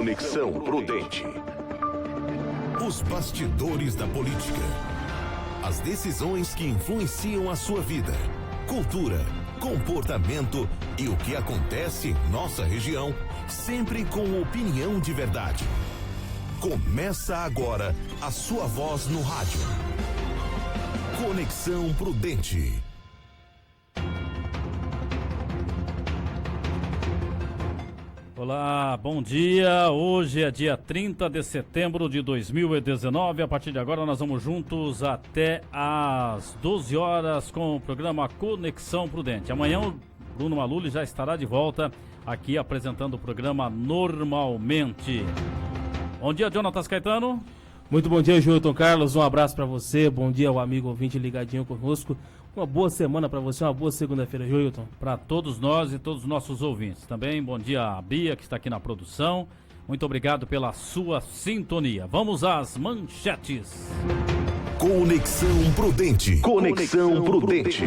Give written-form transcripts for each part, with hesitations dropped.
Conexão Prudente. Os bastidores da política. As decisões que influenciam a sua vida, cultura, comportamento e o que acontece em nossa região, sempre com opinião de verdade. Começa agora a sua voz no rádio. Conexão Prudente. Olá, bom dia. Hoje é dia 30 de setembro de 2019. A partir de agora nós vamos juntos até às 12 horas com o programa Conexão Prudente. Amanhã o Bruno Maluli já estará de volta aqui apresentando o programa normalmente. Bom dia, Jonatas Caetano. Muito bom dia, Joilton Carlos. Um abraço pra você. Bom dia ao amigo ouvinte ligadinho conosco. Uma boa semana pra você, uma boa segunda-feira, Joilton. Para todos nós e todos os nossos ouvintes. Também bom dia a Bia, que está aqui na produção. Muito obrigado pela sua sintonia. Vamos às manchetes. Conexão Prudente. Conexão Prudente.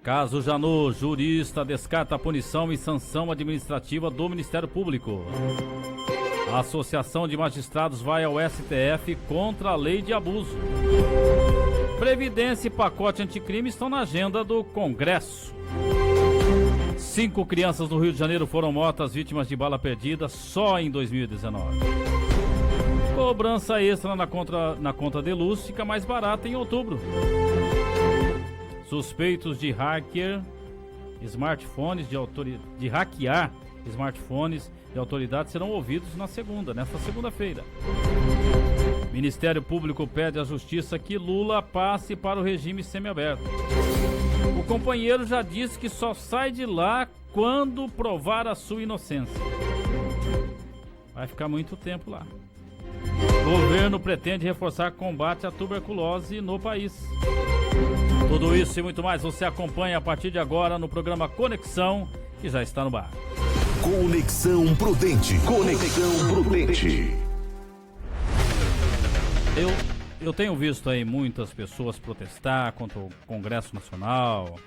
Caso Janot, jurista descarta a punição e sanção administrativa do Ministério Público. A Associação de Magistrados vai ao STF contra a lei de abuso. Previdência e pacote anticrime estão na agenda do Congresso. 5 crianças no Rio de Janeiro foram mortas vítimas de bala perdida só em 2019. Cobrança extra na conta de luz fica mais barata em outubro. Suspeitos de hackear smartphones de autoridades serão ouvidos nesta segunda-feira. Ministério Público pede à Justiça que Lula passe para o regime semiaberto. O companheiro já disse que só sai de lá quando provar a sua inocência. Vai ficar muito tempo lá. O governo pretende reforçar combate à tuberculose no país. Tudo isso e muito mais você acompanha a partir de agora no programa Conexão, que já está no ar. Conexão Prudente. Conexão Prudente. Eu tenho visto aí muitas pessoas protestar contra o Congresso Nacional,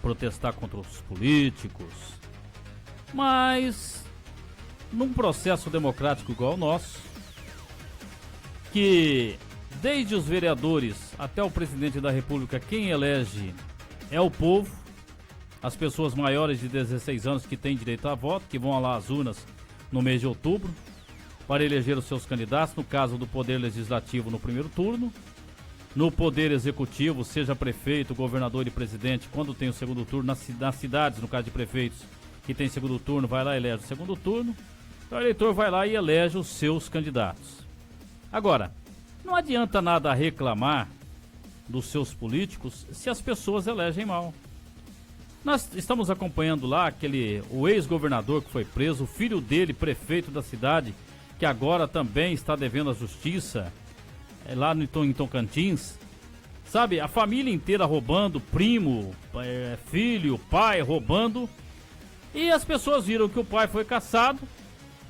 protestar contra os políticos, mas num processo democrático igual ao nosso, que desde os vereadores até o presidente da República, quem elege é o povo, as pessoas maiores de 16 anos que têm direito a voto, que vão lá às urnas no mês de outubro, para eleger os seus candidatos, no caso do Poder Legislativo no primeiro turno, no Poder Executivo, seja prefeito, governador e presidente, quando tem o segundo turno, nas cidades, no caso de prefeitos, que tem segundo turno, vai lá e elege o segundo turno, então o eleitor vai lá e elege os seus candidatos. Agora, não adianta nada reclamar dos seus políticos se as pessoas elegem mal. Nós estamos acompanhando lá o ex-governador que foi preso, o filho dele, prefeito da cidade, que agora também está devendo à justiça, lá em Tocantins. Sabe, a família inteira roubando, primo, filho, pai roubando. E as pessoas viram que o pai foi cassado,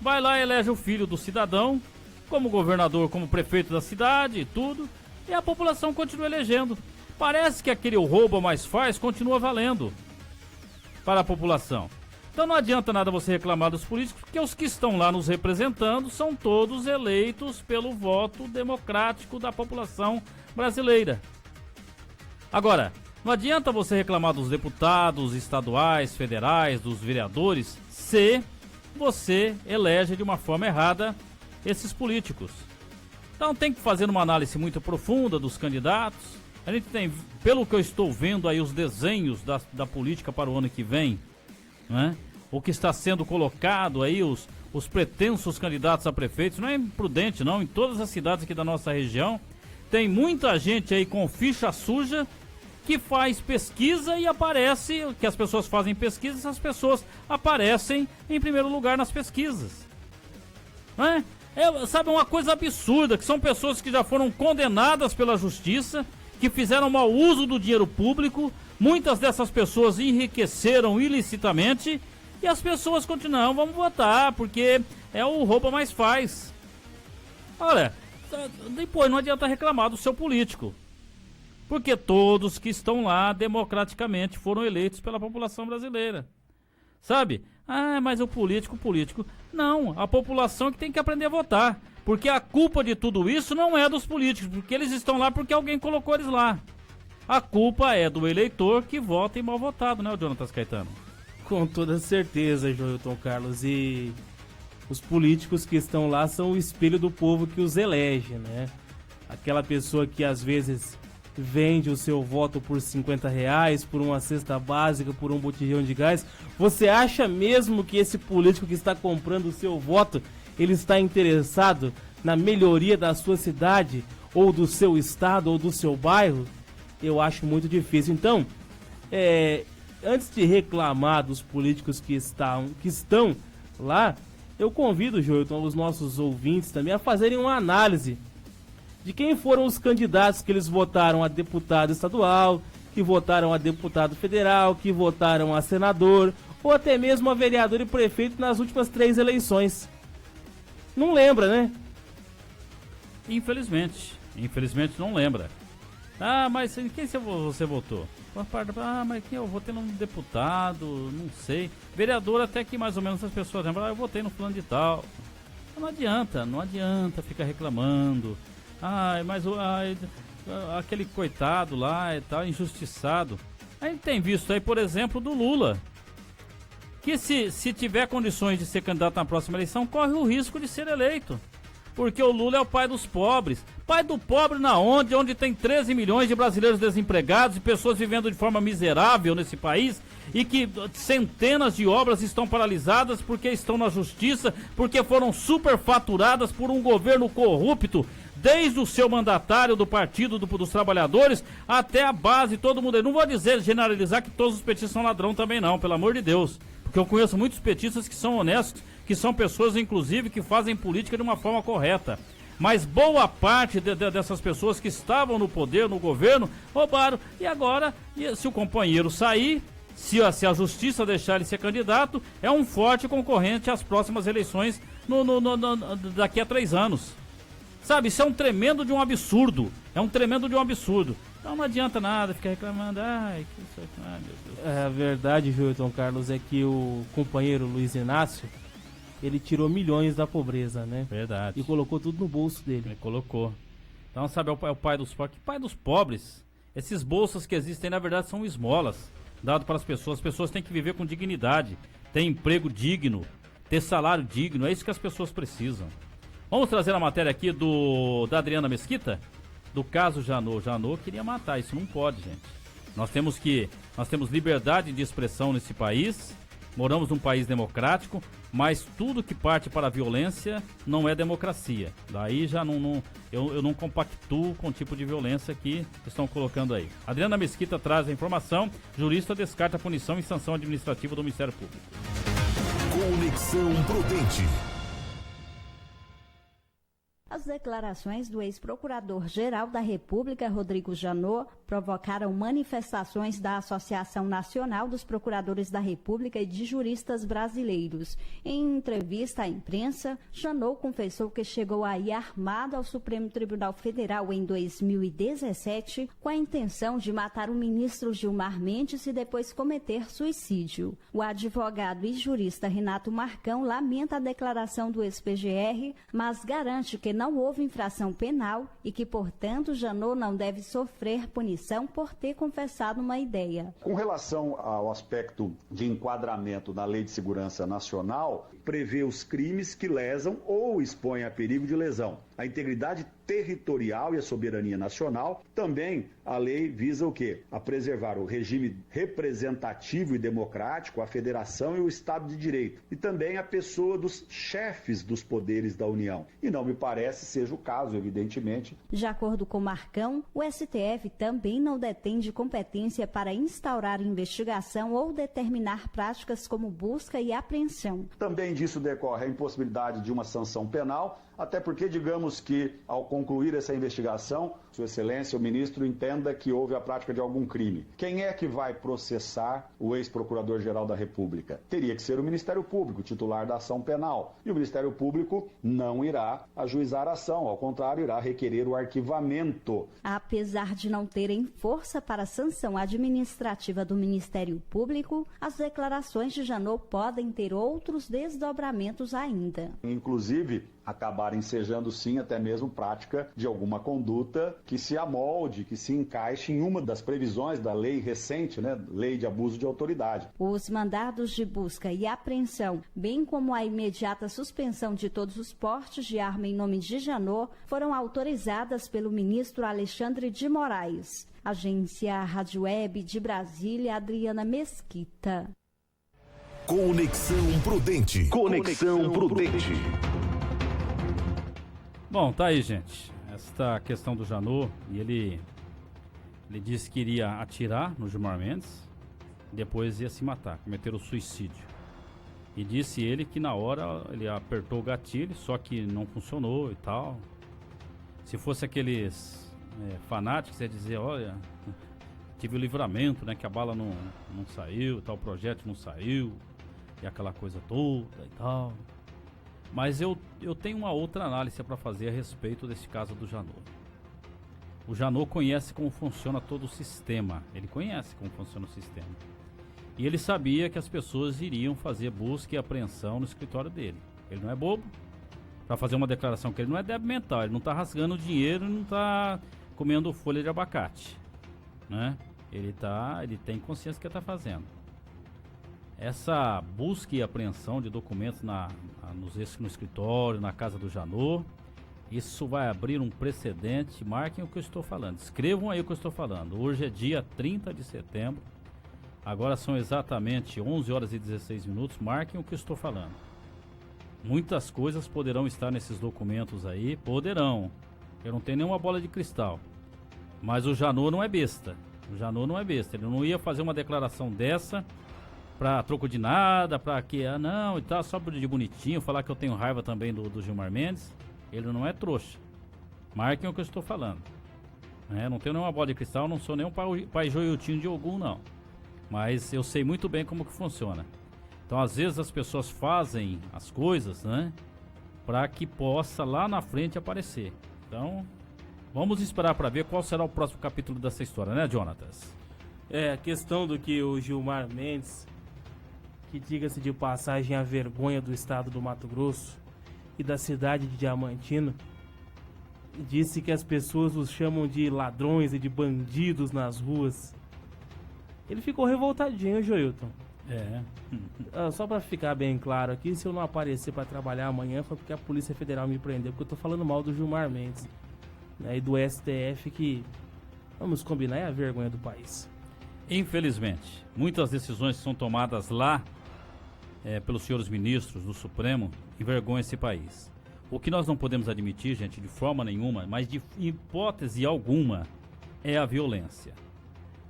vai lá e elege o filho do cidadão, como governador, como prefeito da cidade e tudo, e a população continua elegendo. Parece que aquele roubo mais faz continua valendo para a população. Então não adianta nada você reclamar dos políticos, porque os que estão lá nos representando são todos eleitos pelo voto democrático da população brasileira. Agora, não adianta você reclamar dos deputados estaduais, federais, dos vereadores, se você elege de uma forma errada esses políticos. Então tem que fazer uma análise muito profunda dos candidatos. A gente tem, pelo que eu estou vendo aí, os desenhos da política para o ano que vem, né? O que está sendo colocado aí, os pretensos candidatos a prefeitos, não é imprudente não, em todas as cidades aqui da nossa região, tem muita gente aí com ficha suja que faz pesquisa e aparece, que as pessoas fazem pesquisa e essas pessoas aparecem em primeiro lugar nas pesquisas. Não é? Sabe, uma coisa absurda, que são pessoas que já foram condenadas pela justiça, que fizeram mau uso do dinheiro público, muitas dessas pessoas enriqueceram ilicitamente, e as pessoas continuam, vamos votar, porque é o rouba mais faz. Olha, depois não adianta reclamar do seu político, porque todos que estão lá democraticamente foram eleitos pela população brasileira. Sabe, Ah, mas o político. Não, a população que tem que aprender a votar. Porque a culpa de tudo isso não é dos políticos, porque eles estão lá porque alguém colocou eles lá. A culpa é do eleitor que vota em mal votado, né, o Jonatas Caetano? Com toda certeza, Joilton Carlos. E os políticos que estão lá são o espelho do povo que os elege, né? Aquela pessoa que às vezes vende o seu voto por R$50, por uma cesta básica, por um botijão de gás. Você acha mesmo que esse político que está comprando o seu voto, ele está interessado na melhoria da sua cidade, ou do seu estado, ou do seu bairro? Eu acho muito difícil. Então, antes de reclamar dos políticos que estão lá, eu convido, Joilton, os nossos ouvintes também a fazerem uma análise de quem foram os candidatos que eles votaram a deputado estadual, que votaram a deputado federal, que votaram a senador, ou até mesmo a vereador e prefeito nas últimas 3 eleições. Não lembra, né? Infelizmente não lembra. Ah, mas em quem você votou? Ah, mas quem eu votei num deputado, não sei. Vereador até que mais ou menos as pessoas lembram, eu votei no fulano de tal. Não adianta ficar reclamando. Ai, mas aquele coitado lá e tal, injustiçado. A gente tem visto aí, por exemplo, do Lula, que se tiver condições de ser candidato na próxima eleição, corre o risco de ser eleito. Porque o Lula é o pai dos pobres. Pai do pobre na onde tem 13 milhões de brasileiros desempregados e pessoas vivendo de forma miserável nesse país, e que centenas de obras estão paralisadas porque estão na justiça, porque foram superfaturadas por um governo corrupto, desde o seu mandatário do Partido dos Trabalhadores até a base, todo mundo. Eu não vou generalizar que todos os petistas são ladrão também não, pelo amor de Deus. Porque eu conheço muitos petistas que são honestos, que são pessoas, inclusive, que fazem política de uma forma correta. Mas boa parte dessas pessoas que estavam no poder, no governo, roubaram. E agora, se o companheiro sair, se a justiça deixar ele ser candidato, é um forte concorrente às próximas eleições daqui a 3 anos. Sabe, isso é um tremendo de um absurdo. Então não adianta nada ficar reclamando. Ai, meu Deus. A verdade, Joilton Carlos, é que o companheiro Luiz Inácio, ele tirou milhões da pobreza, né? Verdade. E colocou tudo no bolso dele. Ele colocou. Então, sabe, é o pai dos pobres. Que pai dos pobres? Esses bolsas que existem, na verdade, são esmolas dadas para as pessoas. As pessoas têm que viver com dignidade, ter emprego digno, ter salário digno. É isso que as pessoas precisam. Vamos trazer a matéria aqui da Adriana Mesquita, do caso Janot. Janot queria matar, isso não pode, gente. Nós temos liberdade de expressão nesse país, moramos num país democrático, mas tudo que parte para a violência não é democracia. Daí já eu não compactuo com o tipo de violência que estão colocando aí. Adriana Mesquita traz a informação, jurista descarta a punição e sanção administrativa do Ministério Público. Conexão Prudente. As declarações do ex-procurador-geral da República, Rodrigo Janot, provocaram manifestações da Associação Nacional dos Procuradores da República e de Juristas Brasileiros. Em entrevista à imprensa, Janot confessou que chegou a ir armado ao Supremo Tribunal Federal em 2017 com a intenção de matar o ministro Gilmar Mendes e depois cometer suicídio. O advogado e jurista Renato Marcão lamenta a declaração do ex-PGR, mas garante que não houve infração penal e que, portanto, Janot não deve sofrer punição por ter confessado uma ideia. Com relação ao aspecto de enquadramento na Lei de Segurança Nacional, prevê os crimes que lesam ou expõem a perigo de lesão a integridade territorial e a soberania nacional. Também a lei visa o quê? A preservar o regime representativo e democrático, a federação e o Estado de Direito. E também a pessoa dos chefes dos poderes da União. E não me parece seja o caso, evidentemente. De acordo com Marcão, o STF também não detém de competência para instaurar investigação ou determinar práticas como busca e apreensão. Também disso decorre a impossibilidade de uma sanção penal, até porque, digamos que, ao concluir essa investigação, Sua Excelência, o ministro entenda que houve a prática de algum crime. Quem é que vai processar o ex-procurador-geral da República? Teria que ser o Ministério Público, titular da ação penal. E o Ministério Público não irá ajuizar a ação, ao contrário, irá requerer o arquivamento. Apesar de não terem força para a sanção administrativa do Ministério Público, as declarações de Janot podem ter outros desdobramentos ainda. Inclusive, acabar ensejando sim até mesmo prática de alguma conduta que se amolde, que se encaixe em uma das previsões da lei recente, Lei de Abuso de Autoridade. Os mandados de busca e apreensão, bem como a imediata suspensão de todos os portes de arma em nome de Janot, foram autorizadas pelo ministro Alexandre de Moraes. Agência Rádio Web de Brasília, Adriana Mesquita. Conexão Prudente. Conexão Prudente. Bom, tá aí, gente. Esta questão do Janot, e ele disse que iria atirar no Gilmar Mendes, depois ia se matar, cometer o suicídio. E disse ele que na hora ele apertou o gatilho, só que não funcionou e tal. Se fosse aqueles fanáticos, ia dizer, olha, tive o livramento, que a bala não saiu, tal, o projétil não saiu, e aquela coisa toda e tal. Mas eu tenho uma outra análise para fazer a respeito desse caso do Janot. O Janot conhece como funciona todo o sistema. Ele conhece como funciona o sistema. E ele sabia que as pessoas iriam fazer busca e apreensão no escritório dele. Ele não é bobo para fazer uma declaração que ele não é débil mental. Ele não está rasgando dinheiro e não está comendo folha de abacate, Ele tem consciência do que está fazendo. Essa busca e apreensão de documentos no escritório, na casa do Janot, isso vai abrir um precedente. Marquem o que eu estou falando, escrevam aí o que eu estou falando. Hoje é dia 30 de setembro, agora são exatamente 11 horas e 16 minutos, marquem o que eu estou falando. Muitas coisas poderão estar nesses documentos aí, poderão. Eu não tenho nenhuma bola de cristal, mas o Janot não é besta. Ele não ia fazer uma declaração dessa pra troco de nada, pra que, não, e tal, só de bonitinho, falar que eu tenho raiva também do Gilmar Mendes. Ele não é trouxa. Marquem o que eu estou falando. Não tenho nenhuma bola de cristal, não sou nem um pai joiotinho de Ogum, não. Mas eu sei muito bem como que funciona. Então, às vezes, as pessoas fazem as coisas, pra que possa lá na frente aparecer. Então, vamos esperar para ver qual será o próximo capítulo dessa história, Jonatas? A questão do que o Gilmar Mendes, que diga-se de passagem a vergonha do estado do Mato Grosso e da cidade de Diamantino, disse que as pessoas os chamam de ladrões e de bandidos nas ruas. Ele ficou revoltadinho, Joilton. Só pra ficar bem claro aqui, se eu não aparecer pra trabalhar amanhã foi porque a Polícia Federal me prendeu, porque eu tô falando mal do Gilmar Mendes, e do STF, que, vamos combinar, é a vergonha do país. Infelizmente, muitas decisões que são tomadas lá pelos senhores ministros do Supremo envergonham esse país. O que nós não podemos admitir, gente, de forma nenhuma, mas de hipótese alguma, é a violência.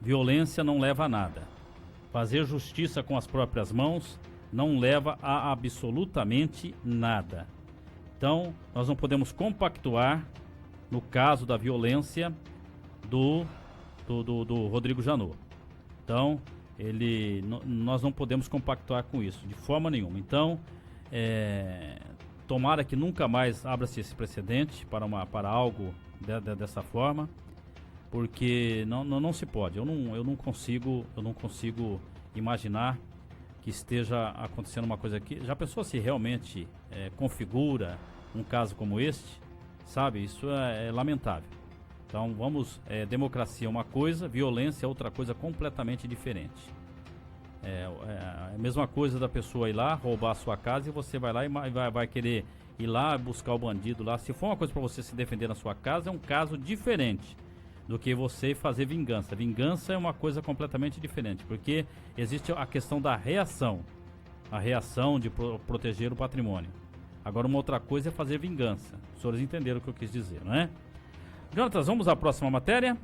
Violência não leva a nada. Fazer justiça com as próprias mãos não leva a absolutamente nada. Então, nós não podemos compactuar no caso da violência do Rodrigo Janot. Então, nós não podemos compactuar com isso, de forma nenhuma. Então, tomara que nunca mais abra-se esse precedente para algo dessa forma, porque não se pode. Eu não consigo imaginar que esteja acontecendo uma coisa aqui. Já pensou se realmente configura um caso como este? Sabe, isso é lamentável. Então democracia é uma coisa, violência é outra coisa completamente diferente. É a mesma coisa da pessoa ir lá, roubar a sua casa, e você vai lá e vai querer ir lá buscar o bandido lá. Se for uma coisa para você se defender na sua casa, é um caso diferente do que você fazer vingança. Vingança é uma coisa completamente diferente, porque existe a questão da reação. A reação de proteger o patrimônio. Agora, uma outra coisa é fazer vingança. Os senhores entenderam o que eu quis dizer, não é? Jonatas, vamos à próxima matéria.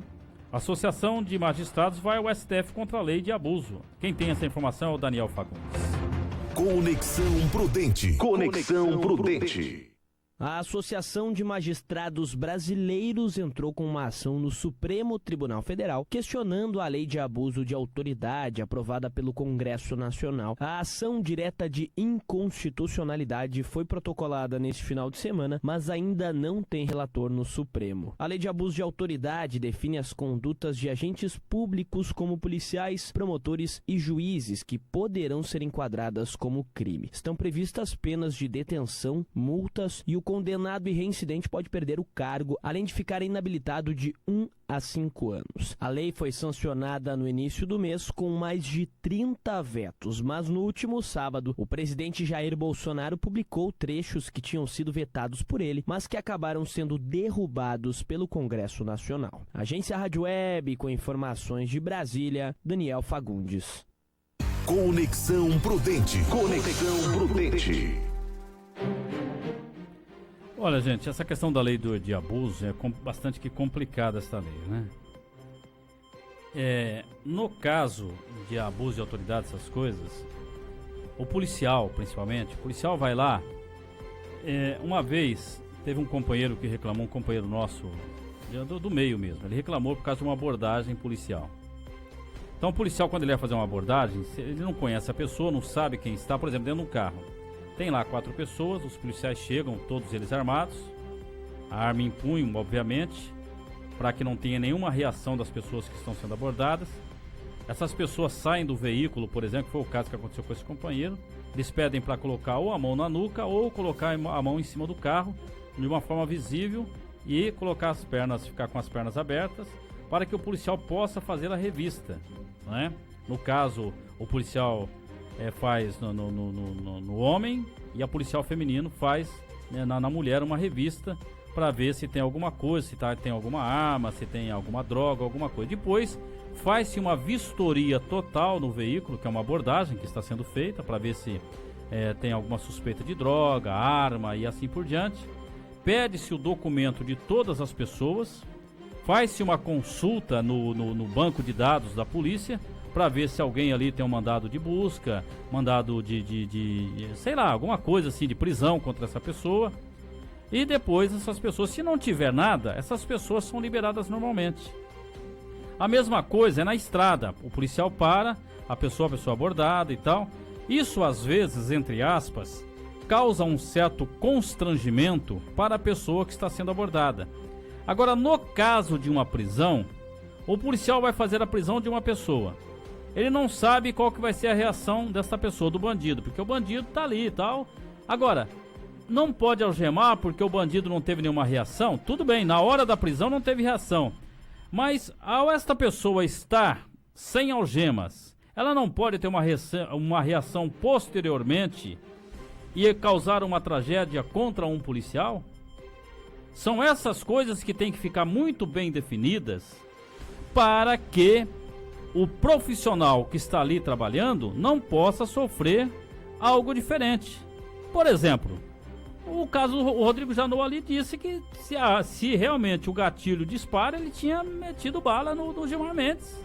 A Associação de Magistrados vai ao STF contra a lei de abuso. Quem tem essa informação é o Daniel Fagundes. Conexão Prudente. Conexão Prudente. A Associação de Magistrados Brasileiros entrou com uma ação no Supremo Tribunal Federal questionando a lei de abuso de autoridade aprovada pelo Congresso Nacional. A ação direta de inconstitucionalidade foi protocolada neste final de semana, mas ainda não tem relator no Supremo. A lei de abuso de autoridade define as condutas de agentes públicos como policiais, promotores e juízes que poderão ser enquadradas como crime. Estão previstas penas de detenção, multas e o condenado e reincidente pode perder o cargo, além de ficar inabilitado de 1 a 5 anos. A lei foi sancionada no início do mês com mais de 30 vetos, mas no último sábado, o presidente Jair Bolsonaro publicou trechos que tinham sido vetados por ele, mas que acabaram sendo derrubados pelo Congresso Nacional. Agência Rádio Web, com informações de Brasília, Daniel Fagundes. Conexão Prudente. Conexão Prudente. Olha, gente, essa questão da lei de abuso é bastante que complicada essa lei, né? No caso de abuso de autoridade, essas coisas, o policial, principalmente, o policial vai lá. Uma vez teve um companheiro que reclamou, um companheiro nosso, do meio mesmo, ele reclamou por causa de uma abordagem policial. Então o policial, quando ele vai fazer uma abordagem, ele não conhece a pessoa, não sabe quem está, por exemplo, dentro de um carro. Tem lá 4 pessoas, os policiais chegam, todos eles armados, a arma em punho, obviamente, para que não tenha nenhuma reação das pessoas que estão sendo abordadas. Essas pessoas saem do veículo, por exemplo, que foi o caso que aconteceu com esse companheiro, eles pedem para colocar ou a mão na nuca ou colocar a mão em cima do carro, de uma forma visível, e colocar as pernas, ficar com as pernas abertas, para que o policial possa fazer a revista, né? No caso, o policial faz no homem e a policial feminino faz, né, na mulher uma revista para ver se tem alguma coisa, se tem alguma arma, se tem alguma droga, alguma coisa. Depois faz-se uma vistoria total no veículo, que é uma abordagem que está sendo feita para ver se tem alguma suspeita de droga, arma e assim por diante. Pede-se o documento de todas as pessoas, faz-se uma consulta no banco de dados da polícia para ver se alguém ali tem um mandado de busca, mandado de sei lá, alguma coisa assim de prisão contra essa pessoa. E depois essas pessoas, se não tiver nada, essas pessoas são liberadas normalmente. A mesma coisa é na estrada, o policial para, a pessoa abordada e tal. Isso às vezes, entre aspas, causa um certo constrangimento para a pessoa que está sendo abordada. Agora, no caso de uma prisão, o policial vai fazer a prisão de uma pessoa. Ele não sabe qual que vai ser a reação dessa pessoa, do bandido, porque o bandido tá ali e tal. Agora, não pode algemar porque o bandido não teve nenhuma reação. Tudo bem, na hora da prisão não teve reação. Mas ao esta pessoa estar sem algemas, ela não pode ter uma reação posteriormente e causar uma tragédia contra um policial? São essas coisas que têm que ficar muito bem definidas para que o profissional que está ali trabalhando não possa sofrer algo diferente. Por exemplo, o caso do Rodrigo Janot ali disse que se realmente o gatilho dispara, ele tinha metido bala no Gilmar Mendes.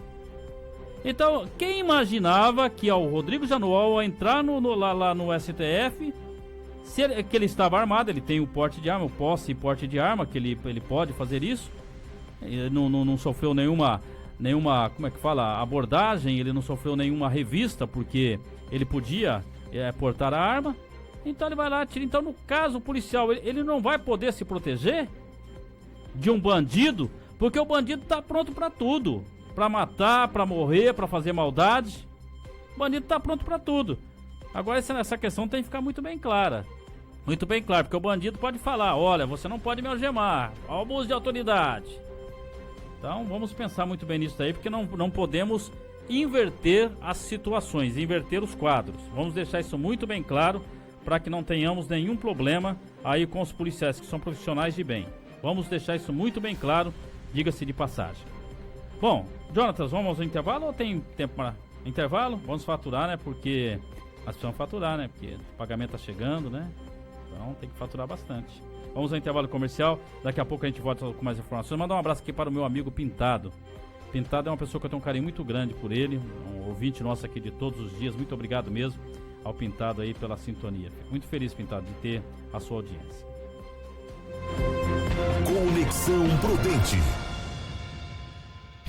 Então, quem imaginava que ao Rodrigo Janot, ao entrar lá no STF, que ele estava armado, ele tem o porte de arma, o posse e porte de arma, que ele pode fazer isso, ele não sofreu nenhuma, como é que fala, abordagem, ele não sofreu nenhuma revista, porque ele podia portar a arma, então ele vai lá e atira. Então, no caso, o policial, ele não vai poder se proteger de um bandido, porque o bandido está pronto para tudo, para matar, para morrer, para fazer maldade. O bandido está pronto para tudo. Agora, essa questão tem que ficar muito bem clara. Muito bem claro, porque o bandido pode falar: olha, você não pode me algemar, abuso de autoridade. Então vamos pensar muito bem nisso aí, porque não podemos inverter as situações, inverter os quadros. Vamos deixar isso muito bem claro para que não tenhamos nenhum problema aí com os policiais que são profissionais de bem. Vamos deixar isso muito bem claro, diga-se de passagem. Bom, Jonatas, vamos ao intervalo ou tem tempo para intervalo? Vamos faturar, né? Porque nós precisamos faturar, né? Porque o pagamento está chegando, né? Então tem que faturar bastante. Vamos ao intervalo comercial, daqui a pouco a gente volta com mais informações. Mandar um abraço aqui para o meu amigo Pintado. Pintado é uma pessoa que eu tenho um carinho muito grande por ele, um ouvinte nosso aqui de todos os dias. Muito obrigado mesmo ao Pintado aí pela sintonia. Fico muito feliz, Pintado, de ter a sua audiência. Conexão Prudente.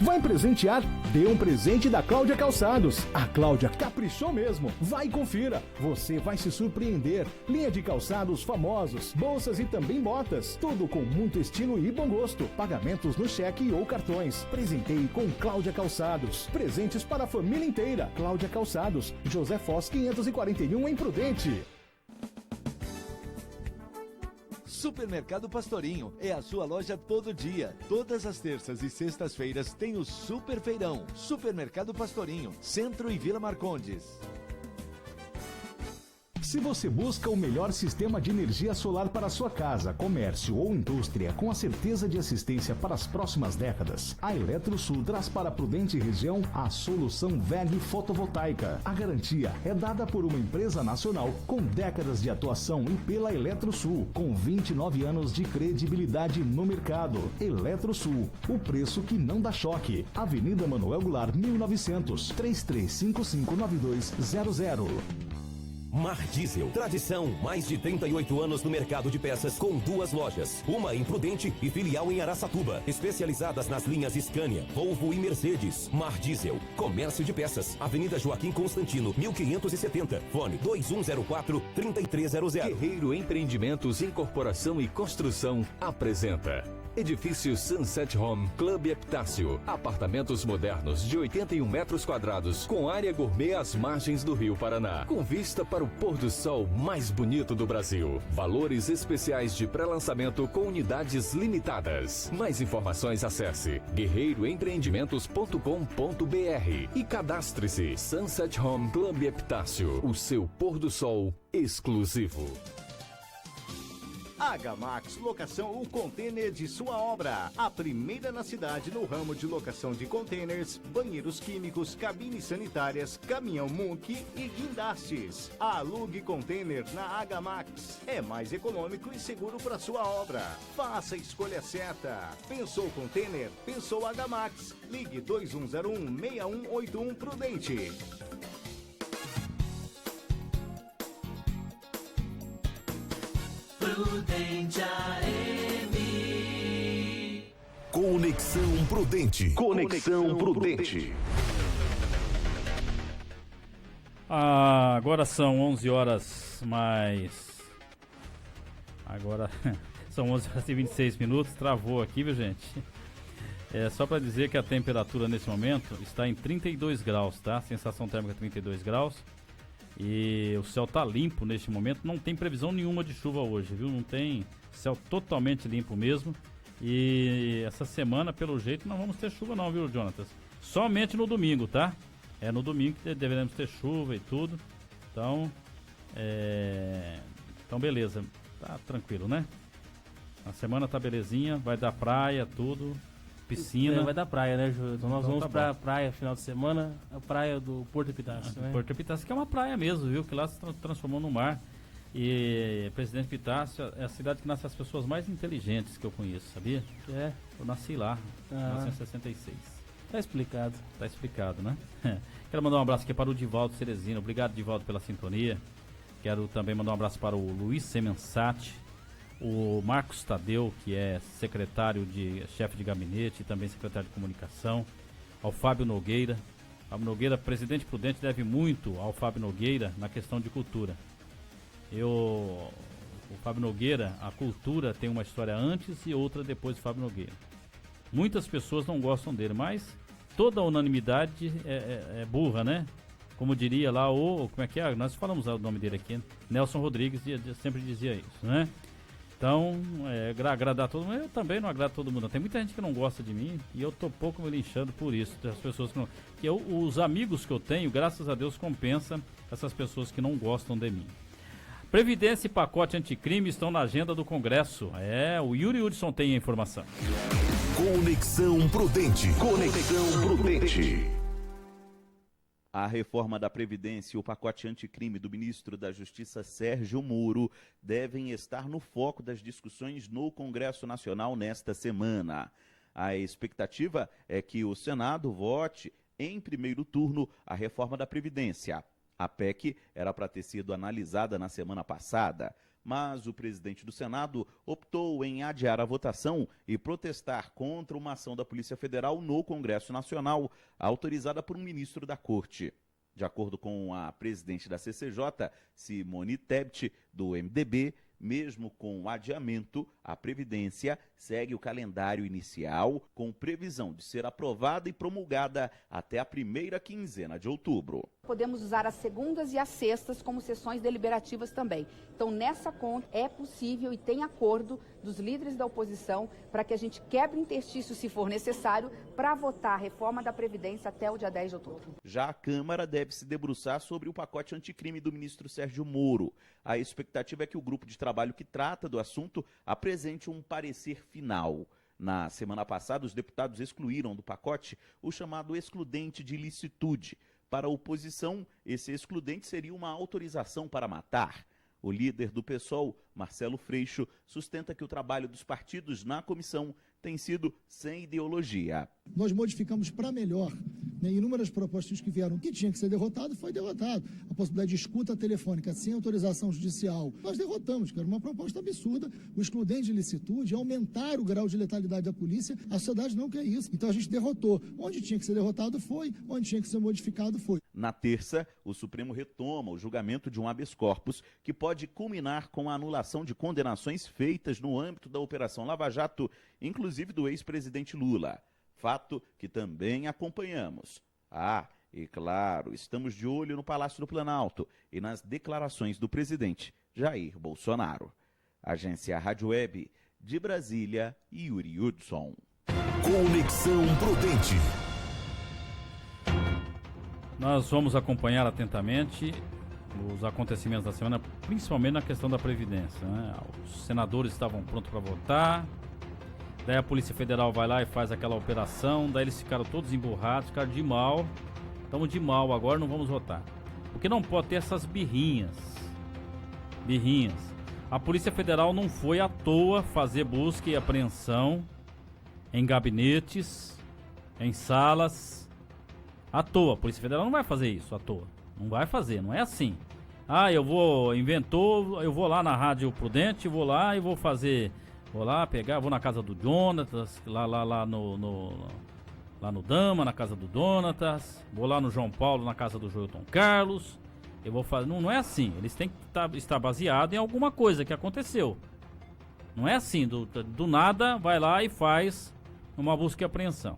Vai presentear? Dê um presente da Cláudia Calçados. A Cláudia caprichou mesmo. Vai e confira. Você vai se surpreender. Linha de calçados famosos, bolsas e também botas. Tudo com muito estilo e bom gosto. Pagamentos no cheque ou cartões. Presenteie com Cláudia Calçados. Presentes para a família inteira. Cláudia Calçados. José Foz 541 em Prudente. Supermercado Pastorinho é a sua loja todo dia. Todas as terças e sextas-feiras tem o Super Feirão. Supermercado Pastorinho, Centro e Vila Marcondes. Se você busca o melhor sistema de energia solar para sua casa, comércio ou indústria, com a certeza de assistência para as próximas décadas, a Eletrosul traz para a Prudente região a solução WEG Fotovoltaica. A garantia é dada por uma empresa nacional com décadas de atuação e pela Eletrosul, com 29 anos de credibilidade no mercado. Eletrosul, o preço que não dá choque. Avenida Manuel Goulart, 1900, 33559200. Mar Diesel, tradição, mais de 38 anos no mercado de peças, com 2 lojas, uma em Prudente e filial em Araçatuba, especializadas nas linhas Scania, Volvo e Mercedes. Mar Diesel, comércio de peças, Avenida Joaquim Constantino, 1570, fone 2104-3300. Guerreiro Empreendimentos, Incorporação e Construção apresenta Edifício Sunset Home Club Epitácio. Apartamentos modernos de 81 metros quadrados, com área gourmet às margens do Rio Paraná, com vista para o pôr do sol mais bonito do Brasil. Valores especiais de pré-lançamento com unidades limitadas. Mais informações, acesse guerreiroempreendimentos.com.br e cadastre-se. Sunset Home Club Epitácio, o seu pôr do sol exclusivo. Agamax Locação, o container de sua obra. A primeira na cidade no ramo de locação de containers, banheiros químicos, cabines sanitárias, caminhão Munk e guindastes. Alugue container na Agamax. É mais econômico e seguro para sua obra. Faça a escolha certa. Pensou container? Pensou Agamax. Ligue 2101-6181 Prudente. Prudente AM. Conexão Prudente. Conexão Prudente. Agora são 11 horas mais... Agora são 11 horas e 26 minutos. Travou aqui, viu, gente? É só para dizer que a temperatura nesse momento está em 32 graus, tá? Sensação térmica 32 graus. E o céu tá limpo neste momento, não tem previsão nenhuma de chuva hoje, viu? Não tem, céu totalmente limpo mesmo. E essa semana, pelo jeito, não vamos ter chuva não, viu, Jonatas? Somente no domingo, tá? É no domingo que deveremos ter chuva e tudo. Então, beleza, tá tranquilo, né? A semana tá belezinha, vai dar praia, tudo. Piscina. Vai dar praia, né, Júlio? Então nós vamos pra praia final de semana, a praia do Porto Epitácio, né? Porto Epitácio, que é uma praia mesmo, viu? Que lá se transformou no mar. E Presidente Epitácio é a cidade que nasce as pessoas mais inteligentes que eu conheço, sabia? É. Eu nasci lá, em 1966. Tá explicado. Tá explicado, né? Quero mandar um abraço aqui para o Divaldo Cerezino. Obrigado, Divaldo, pela sintonia. Quero também mandar um abraço para o Luiz Semensati, o Marcos Tadeu, que é chefe de gabinete e também secretário de comunicação, ao Fábio Nogueira. Fábio Nogueira, presidente Prudente, deve muito ao Fábio Nogueira na questão de cultura. O Fábio Nogueira, a cultura tem uma história antes e outra depois do Fábio Nogueira. Muitas pessoas não gostam dele, mas toda a unanimidade é burra, né? Como diria lá como é que é? Nós falamos o nome dele aqui, Nelson Rodrigues sempre dizia isso, né? Então, agradar todo mundo, eu também não agrado todo mundo. Tem muita gente que não gosta de mim e eu tô pouco me linchando por isso. As pessoas que não. Os amigos que eu tenho, graças a Deus, compensa essas pessoas que não gostam de mim. Previdência e pacote anticrime estão na agenda do Congresso. O Yuri Hudson tem a informação. Conexão Prudente. Conexão Prudente. A reforma da Previdência e o pacote anticrime do ministro da Justiça Sérgio Moro devem estar no foco das discussões no Congresso Nacional nesta semana. A expectativa é que o Senado vote em primeiro turno a reforma da Previdência. A PEC era para ter sido analisada na semana passada, mas o presidente do Senado optou em adiar a votação e protestar contra uma ação da Polícia Federal no Congresso Nacional, autorizada por um ministro da Corte. De acordo com a presidente da CCJ, Simone Tebet, do MDB, mesmo com o adiamento, a Previdência segue o calendário inicial, com previsão de ser aprovada e promulgada até a primeira quinzena de outubro. Podemos usar as segundas e as sextas como sessões deliberativas também. Então, nessa conta, é possível e tem acordo dos líderes da oposição para que a gente quebre interstício, se for necessário, para votar a reforma da Previdência até o dia 10 de outubro. Já a Câmara deve se debruçar sobre o pacote anticrime do ministro Sérgio Moro. A expectativa é que o grupo de trabalho que trata do assunto apresente um parecer final. Na semana passada, os deputados excluíram do pacote o chamado excludente de ilicitude. Para a oposição, esse excludente seria uma autorização para matar. O líder do PSOL, Marcelo Freixo, sustenta que o trabalho dos partidos na comissão tem sido sem ideologia. Nós modificamos para melhor, né? Inúmeras propostas que vieram, que tinha que ser derrotado, foi derrotado. A possibilidade de escuta telefônica sem autorização judicial, nós derrotamos, que era uma proposta absurda. O excludente de ilicitude, aumentar o grau de letalidade da polícia, a sociedade não quer isso. Então a gente derrotou. Onde tinha que ser derrotado foi, onde tinha que ser modificado foi. Na terça, o Supremo retoma o julgamento de um habeas corpus que pode culminar com a anulação de condenações feitas no âmbito da Operação Lava Jato, inclusive do ex-presidente Lula. Fato que também acompanhamos. E claro, estamos de olho no Palácio do Planalto e nas declarações do presidente Jair Bolsonaro. Agência Rádio Web, de Brasília, Yuri Hudson. Conexão Prudente. Nós vamos acompanhar atentamente os acontecimentos da semana, principalmente na questão da Previdência, né? Os senadores estavam prontos para votar, daí a Polícia Federal vai lá e faz aquela operação, daí eles ficaram todos emburrados, ficaram de mal, estamos de mal agora, não vamos votar. Porque não pode ter essas birrinhas. A Polícia Federal não foi à toa fazer busca e apreensão em gabinetes, em salas, à toa. A Polícia Federal não vai fazer isso à toa. Não vai fazer, não é assim. Eu vou lá na Rádio Prudente, vou lá e vou fazer, vou na casa do Jonatas, lá no Dama, na casa do Jonatas, vou lá no João Paulo, na casa do Joilton Carlos, eu vou fazer, não é assim, eles têm que estar baseado em alguma coisa que aconteceu. Não é assim, do nada vai lá e faz uma busca e apreensão.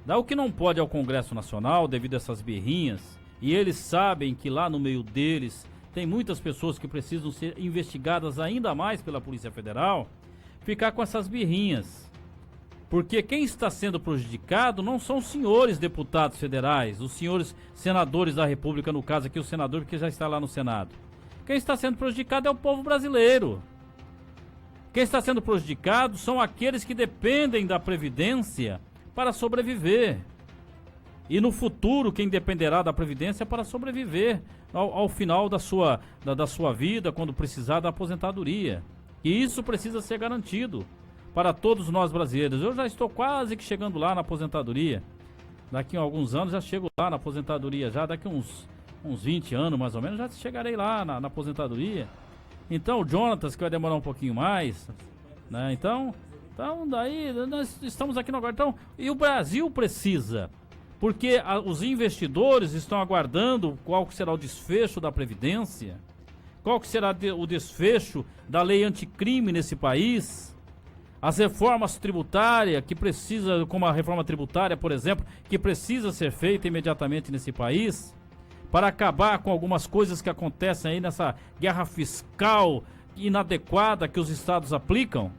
O que não pode ao Congresso Nacional, devido a essas birrinhas, e eles sabem que lá no meio deles tem muitas pessoas que precisam ser investigadas ainda mais pela Polícia Federal, ficar com essas birrinhas. Porque quem está sendo prejudicado não são os senhores deputados federais, os senhores senadores da República, no caso aqui o senador que já está lá no Senado. Quem está sendo prejudicado é o povo brasileiro. Quem está sendo prejudicado são aqueles que dependem da Previdência para sobreviver. E no futuro, quem dependerá da Previdência para sobreviver ao final da sua vida, quando precisar da aposentadoria. E isso precisa ser garantido para todos nós brasileiros. Eu já estou quase que chegando lá na aposentadoria. Daqui a alguns anos já chego lá na aposentadoria. Já daqui uns 20 anos mais ou menos já chegarei lá na aposentadoria. Então o Jonatas, que vai demorar um pouquinho mais, né? Então daí nós estamos aqui no agora. Então, e o Brasil precisa, porque os investidores estão aguardando qual será o desfecho da Previdência, qual que será o desfecho da lei anticrime nesse país, as reformas tributárias que precisa, como a reforma tributária, por exemplo, que precisa ser feita imediatamente nesse país, para acabar com algumas coisas que acontecem aí nessa guerra fiscal inadequada que os estados aplicam.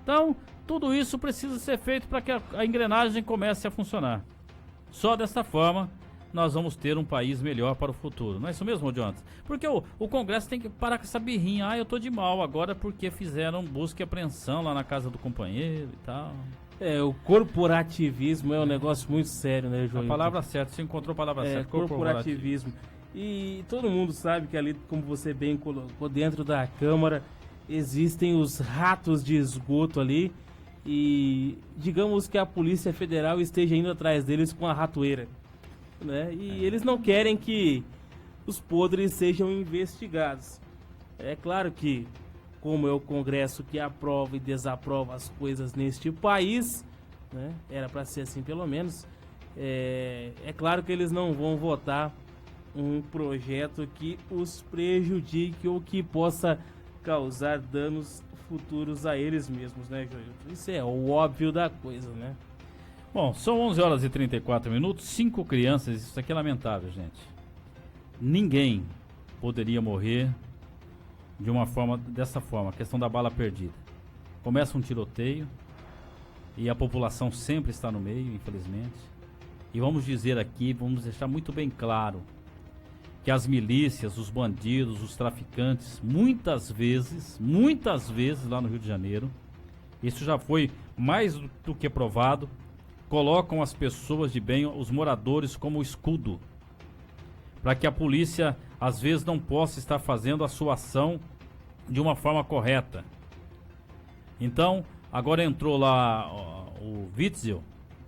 Então, tudo isso precisa ser feito para que a engrenagem comece a funcionar. Só dessa forma, nós vamos ter um país melhor para o futuro. Não é isso mesmo, Jonathan? Porque o Congresso tem que parar com essa birrinha. Eu tô de mal agora porque fizeram busca e apreensão lá na casa do companheiro e tal. O corporativismo é um negócio muito sério, né, João? A palavra certa, você encontrou a palavra certa. Corporativismo. E todo mundo sabe que ali, como você bem colocou, dentro da Câmara, existem os ratos de esgoto ali. E digamos que a Polícia Federal esteja indo atrás deles com a ratoeira, né? E eles não querem que os podres sejam investigados. É claro que, como é o Congresso que aprova e desaprova as coisas neste país, né? Era para ser assim pelo menos, é claro que eles não vão votar um projeto que os prejudique ou que possa causar danos futuros a eles mesmos, né, Joilton? Isso é o óbvio da coisa, né? Bom, são 11 horas e 34 minutos, 5 crianças, isso aqui é lamentável, gente. Ninguém poderia morrer dessa forma, a questão da bala perdida. Começa um tiroteio e a população sempre está no meio, infelizmente. E vamos dizer aqui, vamos deixar muito bem claro que as milícias, os bandidos, os traficantes, muitas vezes lá no Rio de Janeiro, isso já foi mais do que provado, colocam as pessoas de bem, os moradores, como escudo, para que a polícia às vezes não possa estar fazendo a sua ação de uma forma correta. Então, agora entrou lá o Witzel,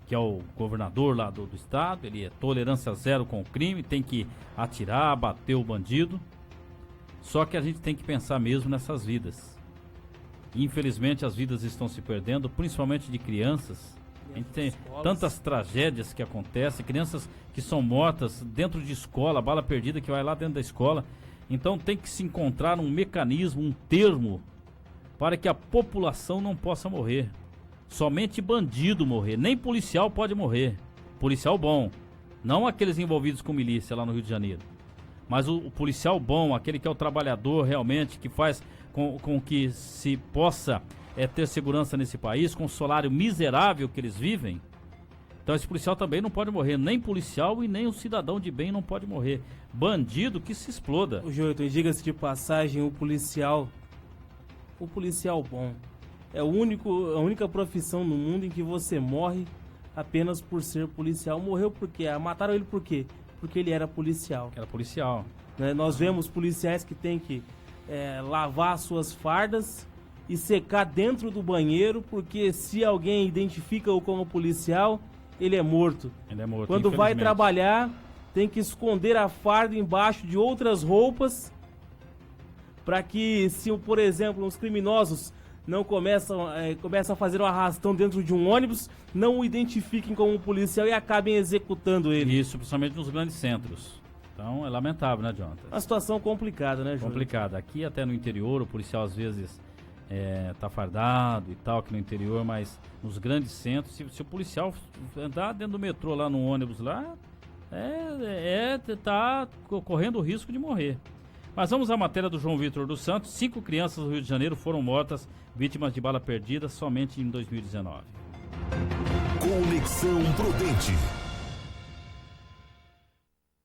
que é o governador lá do estado, ele é tolerância zero com o crime, tem que atirar, bater o bandido. Só que a gente tem que pensar mesmo nessas vidas. Infelizmente as vidas estão se perdendo, principalmente de crianças. A gente tem tantas tragédias que acontecem, crianças que são mortas dentro de escola, bala perdida que vai lá dentro da escola. Então tem que se encontrar um mecanismo, um termo, para que a população não possa morrer. Somente bandido morrer, nem policial pode morrer. Policial bom, não aqueles envolvidos com milícia lá no Rio de Janeiro. Mas o policial bom, aquele que é o trabalhador realmente, que faz com que se possa ter segurança nesse país, com o salário miserável que eles vivem. Então esse policial também não pode morrer, nem policial e nem o cidadão de bem não pode morrer. Bandido que se exploda. O Joilton, diga-se de passagem, o policial bom é a única profissão no mundo em que você morre apenas por ser policial. Morreu por quê? Mataram ele por quê? Porque ele era policial. Era policial. Né? Nós vemos policiais que têm que lavar suas fardas e secar dentro do banheiro, porque se alguém identifica-o como policial, ele é morto. Ele é morto. Quando vai trabalhar, tem que esconder a farda embaixo de outras roupas, para que, se, por exemplo, os criminosos não começam a fazer um arrastão dentro de um ônibus, não o identifiquem como policial e acabem executando ele. Isso, principalmente nos grandes centros. Então é lamentável, né, Jonathan? Uma situação complicada, né, Júlio? Complicada. Aqui até no interior, o policial às vezes tá fardado e tal, aqui no interior, mas nos grandes centros, se o policial andar dentro do metrô lá no ônibus lá, tá correndo o risco de morrer. Mas vamos à matéria do João Vitor dos Santos. 5 crianças do Rio de Janeiro foram mortas, vítimas de bala perdida, somente em 2019. Conexão Prudente.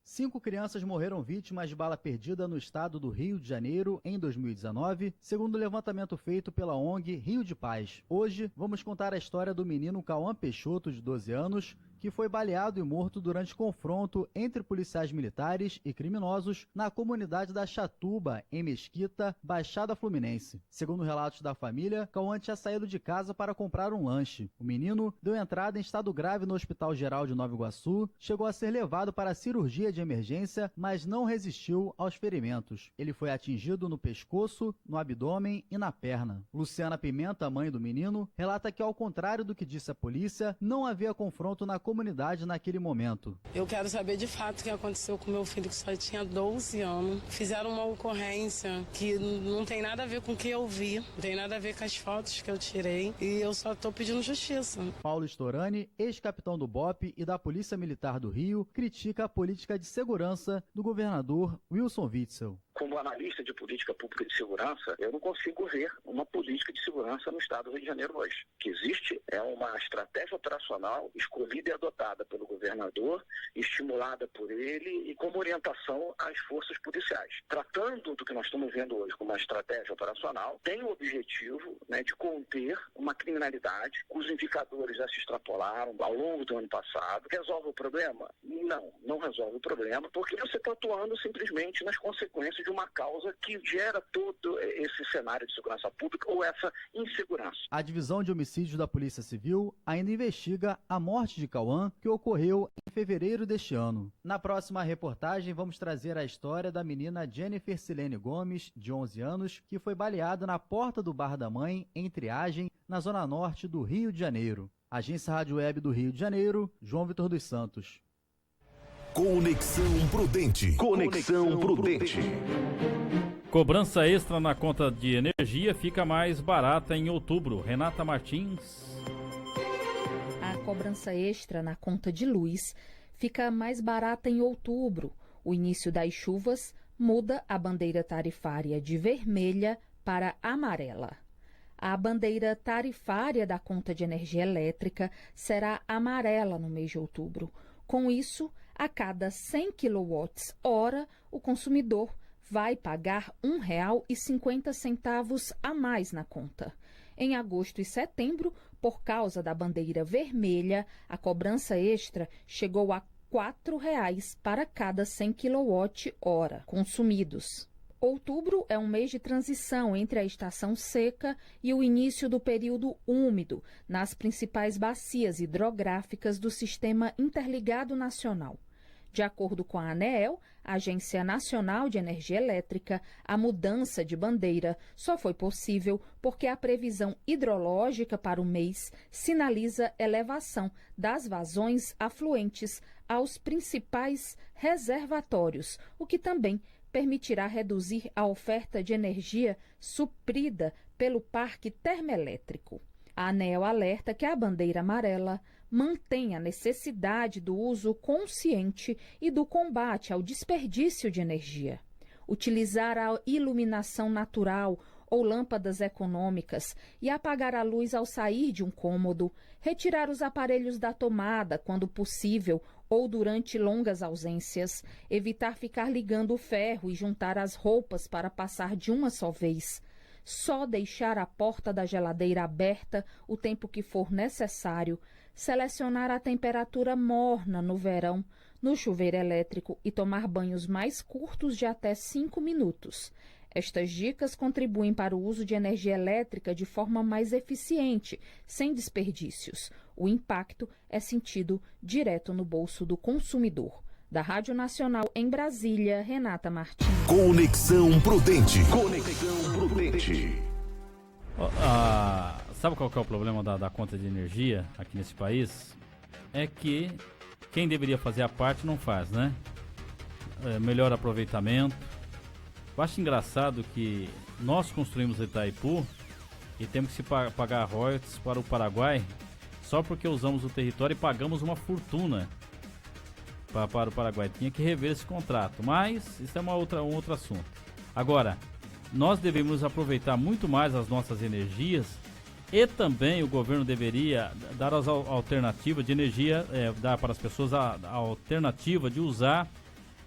5 crianças morreram vítimas de bala perdida no estado do Rio de Janeiro em 2019, segundo o levantamento feito pela ONG Rio de Paz. Hoje, vamos contar a história do menino Cauã Peixoto, de 12 anos, que foi baleado e morto durante confronto entre policiais militares e criminosos na comunidade da Chatuba, em Mesquita, Baixada Fluminense. Segundo relatos da família, Cauã tinha saído de casa para comprar um lanche. O menino deu entrada em estado grave no Hospital Geral de Nova Iguaçu, chegou a ser levado para a cirurgia de emergência, mas não resistiu aos ferimentos. Ele foi atingido no pescoço, no abdômen e na perna. Luciana Pimenta, mãe do menino, relata que, ao contrário do que disse a polícia, não havia confronto na comunidade naquele momento. Eu quero saber de fato o que aconteceu com meu filho, que só tinha 12 anos. Fizeram uma ocorrência que não tem nada a ver com o que eu vi, não tem nada a ver com as fotos que eu tirei, e eu só estou pedindo justiça. Paulo Storani, ex-capitão do BOPE e da Polícia Militar do Rio, critica a política de segurança do governador Wilson Witzel. Como analista de política pública de segurança, eu não consigo ver uma política de segurança no estado do Rio de Janeiro hoje. O que existe é uma estratégia operacional escolhida e adotada pelo governador, estimulada por ele e como orientação às forças policiais. Tratando do que nós estamos vendo hoje como uma estratégia operacional, tem o objetivo, de conter uma criminalidade cujos indicadores já se extrapolaram ao longo do ano passado. Resolve o problema? Não resolve o problema, porque você está atuando simplesmente nas consequências de uma causa que gera todo esse cenário de segurança pública ou essa insegurança. A Divisão de Homicídios da Polícia Civil ainda investiga a morte de Cauã, que ocorreu ocorreu em fevereiro deste ano. Na próxima reportagem, vamos trazer a história da menina Jennifer Silene Gomes, de 11 anos, que foi baleada na porta do Bar da Mãe, em Triagem, na zona norte do Rio de Janeiro. Agência Rádio Web do Rio de Janeiro, João Vitor dos Santos. Conexão Prudente. Conexão Prudente. Cobrança extra na conta de energia fica mais barata em outubro. Renata Martins. A cobrança extra na conta de luz fica mais barata em outubro. O início das chuvas muda a bandeira tarifária de vermelha para amarela. A bandeira tarifária da conta de energia elétrica será amarela no mês de outubro. Com isso, a cada 100 kWh, o consumidor vai pagar R$ 1,50 a mais na conta. Em agosto e setembro, por causa da bandeira vermelha, a cobrança extra chegou a R$ 4,00 para cada 100 kWh consumidos. Outubro é um mês de transição entre a estação seca e o início do período úmido nas principais bacias hidrográficas do Sistema Interligado Nacional. De acordo com a ANEEL, a Agência Nacional de Energia Elétrica, a mudança de bandeira só foi possível porque a previsão hidrológica para o mês sinaliza elevação das vazões afluentes aos principais reservatórios, o que também permitirá reduzir a oferta de energia suprida pelo parque termoelétrico. A ANEEL alerta que a bandeira amarela mantém a necessidade do uso consciente e do combate ao desperdício de energia. Utilizar a iluminação natural ou lâmpadas econômicas e apagar a luz ao sair de um cômodo, retirar os aparelhos da tomada quando possível ou durante longas ausências, evitar ficar ligando o ferro e juntar as roupas para passar de uma só vez. Só deixar a porta da geladeira aberta o tempo que for necessário, selecionar a temperatura morna no verão, no chuveiro elétrico e tomar banhos mais curtos de até 5 minutos. Estas dicas contribuem para o uso de energia elétrica de forma mais eficiente, sem desperdícios. O impacto é sentido direto no bolso do consumidor. Da Rádio Nacional em Brasília, Renata Martins. Conexão Prudente. Conexão Prudente. Sabe qual que é o problema da conta de energia aqui nesse país? É que quem deveria fazer a parte não faz, né? Melhor aproveitamento. Eu acho engraçado que nós construímos Itaipu e temos que pagar royalties para o Paraguai só porque usamos o território e pagamos uma fortuna para o Paraguai. Tinha que rever esse contrato, mas isso é um outro assunto. Agora, nós devemos aproveitar muito mais as nossas energias e também o governo deveria dar as alternativas de energia, dar para as pessoas a alternativa de usar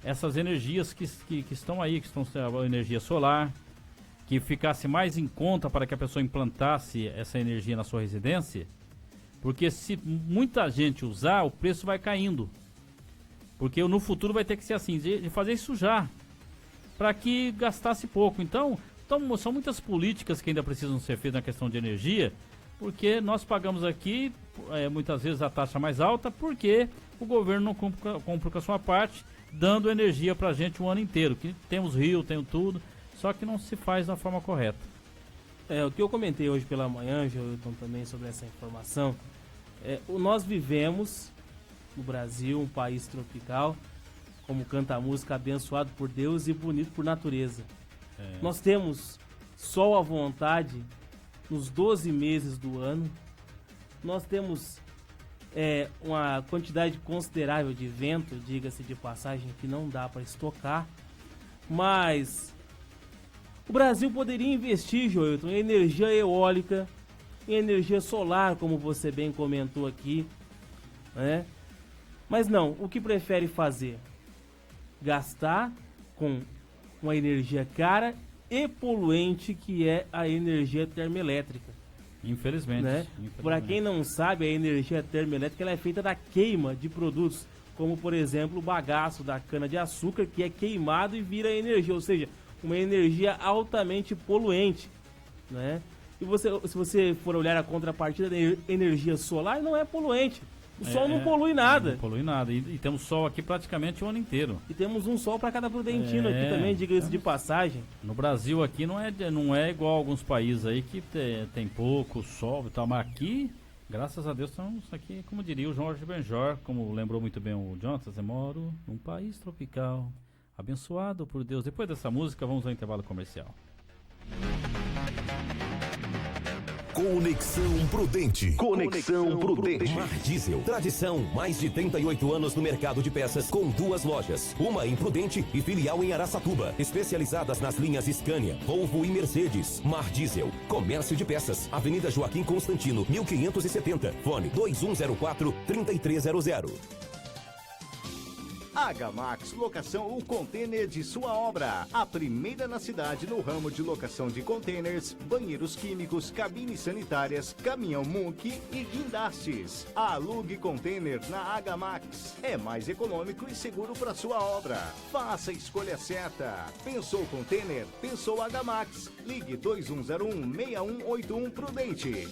essas energias que estão aí, que estão a energia solar, que ficasse mais em conta para que a pessoa implantasse essa energia na sua residência, porque se muita gente usar, o preço vai caindo. Porque no futuro vai ter que ser assim, de fazer isso já, para que gastasse pouco. Então, são muitas políticas que ainda precisam ser feitas na questão de energia, porque nós pagamos aqui, muitas vezes, a taxa mais alta, porque o governo não cumpre com a sua parte, dando energia para a gente o ano inteiro. Que temos rio, tem tudo, só que não se faz da forma correta. O que eu comentei hoje pela manhã, Joilton, também sobre essa informação, nós vivemos no Brasil, um país tropical, como canta a música, abençoado por Deus e bonito por natureza. Nós temos sol à vontade nos 12 meses do ano, nós temos uma quantidade considerável de vento, diga-se de passagem, que não dá para estocar, mas o Brasil poderia investir, Joilton, em energia eólica, em energia solar, como você bem comentou aqui, né? Mas não, o que prefere fazer? Gastar com uma energia cara e poluente, que é a energia termoelétrica. Infelizmente. Né? Para quem não sabe, a energia termoelétrica ela é feita da queima de produtos, como por exemplo o bagaço da cana-de-açúcar, que é queimado e vira energia, ou seja, uma energia altamente poluente, né? E se você for olhar a contrapartida da energia solar, não é poluente. O sol não polui nada. Não polui nada. E temos sol aqui praticamente o ano inteiro. E temos um sol para cada prudentino aqui também, diga-se de passagem. No Brasil aqui não é igual a alguns países aí que tem pouco sol e tal, mas aqui, graças a Deus, estamos aqui, como diria o Jorge Benjor, como lembrou muito bem o Jonathan, eu moro num país tropical, abençoado por Deus. Depois dessa música, vamos ao intervalo comercial. Conexão Prudente. Conexão Prudente. Mar Diesel. Tradição. Mais de 38 anos no mercado de peças, com 2 lojas. Uma em Prudente e filial em Araçatuba. Especializadas nas linhas Scania, Volvo e Mercedes. Mar Diesel. Comércio de peças. Avenida Joaquim Constantino, 1570. Fone 2104-3300. Agamax Locação ou Container de sua obra. A primeira na cidade no ramo de locação de containers, banheiros químicos, cabines sanitárias, caminhão Munk e guindastes. Alugue container na Agamax. É mais econômico e seguro para sua obra. Faça a escolha certa. Pensou container? Pensou Agamax. Ligue 2101-6181 Prudente.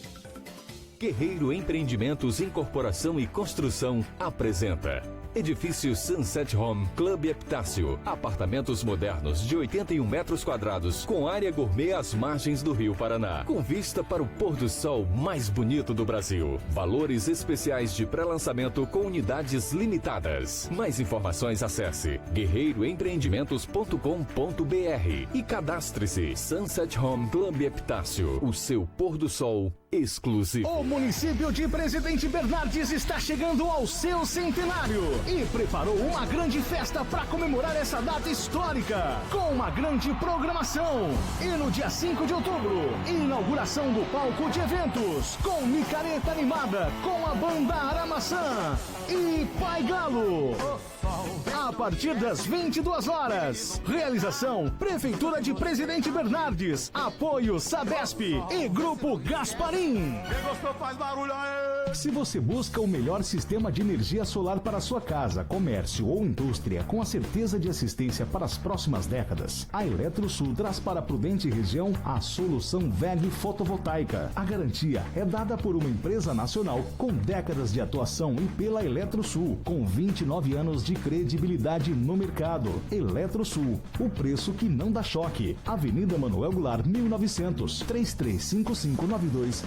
Guerreiro Empreendimentos Incorporação e Construção apresenta Edifício Sunset Home Club Epitácio. Apartamentos modernos de 81 metros quadrados com área gourmet às margens do Rio Paraná. Com vista para o pôr do sol mais bonito do Brasil. Valores especiais de pré-lançamento com unidades limitadas. Mais informações acesse guerreiroempreendimentos.com.br e cadastre-se. Sunset Home Club Epitácio. O seu pôr do sol exclusivo. O município de Presidente Bernardes está chegando ao seu centenário e preparou uma grande festa para comemorar essa data histórica, com uma grande programação. E no dia 5 de outubro, inauguração do palco de eventos, com micareta animada, com a banda Aramaçã e Pai Galo. A partir das 22 horas. Realização: Prefeitura de Presidente Bernardes. Apoio Sabesp e Grupo Gasparim. Quem gostou faz barulho aí! Se você busca o melhor sistema de energia solar para sua casa, comércio ou indústria, com a certeza de assistência para as próximas décadas, a Eletrosul traz para a Prudente região a solução WEG fotovoltaica. A garantia é dada por uma empresa nacional com décadas de atuação e pela Eletrosul, com 29 anos de credibilidade no mercado. Eletrosul, o preço que não dá choque. Avenida Manuel Goulart, 1900, 33559200.